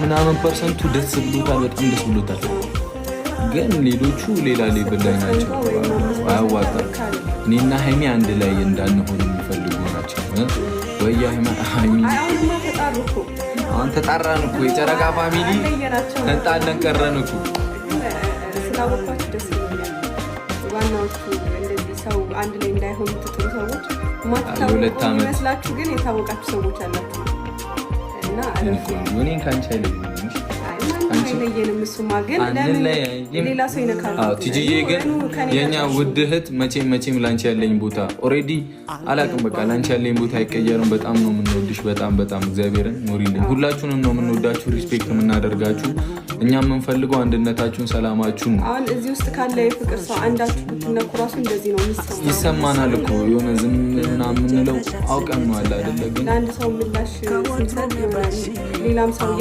ምናምን ፐርሰንቱ ደስ ብሎታል፣ በጣም ደስ ብሎታል። ግን ሌሎቹ ሌላ ሌብል ላይ ናቸው። አያዋጣም። እኔና ሀይሚ አንድ ላይ እንዳንሆን የሚፈልጉ ናቸው። ወይ ሀይሚ አሁን ተጣራን እኮ የጨረቃ ፋሚሊ ተንጣለን ቀረን እኮ። ስላወኳችሁ ደስ ይለኛል። ዋናዎቹ እንደዚህ ሰው አንድ ላይ እንዳይሆኑ ትጥሩ ሰዎች ማታወቁ ይመስላችሁ፣ ግን የታወቃችሁ ሰዎች አላችሁ እና እኔን ከአንቺ አይለኝም። አይለየንም። እሱማ ግን ሌላ ሰው ይነካል። ቲጂዬ ግን የኛ ውድ እህት መቼም ላንቺ ያለኝ ቦታ ኦሬዲ አላቅም። በቃ ላንቺ ያለኝ ቦታ አይቀየርም። በጣም ነው የምንወድሽ፣ በጣም እግዚአብሔርን ኑሪልኝ። ሁላችሁንም ነው የምንወዳችሁ፣ ሪስፔክት የምናደርጋችሁ። እኛ የምንፈልገው አንድነታችሁን፣ ሰላማችሁን። አሁን እዚህ ውስጥ ካለ የፍቅር ሰው አንዳችሁ ብትነኩ ራሱ እንደዚህ ነው ይሰማናል እኮ የሆነ ዝም ምናምን የምንለው አውቀን ነው አለ አይደለ? ግን ለአንድ ሰው ምላሽ ስንሰጥ ሌላም ሰው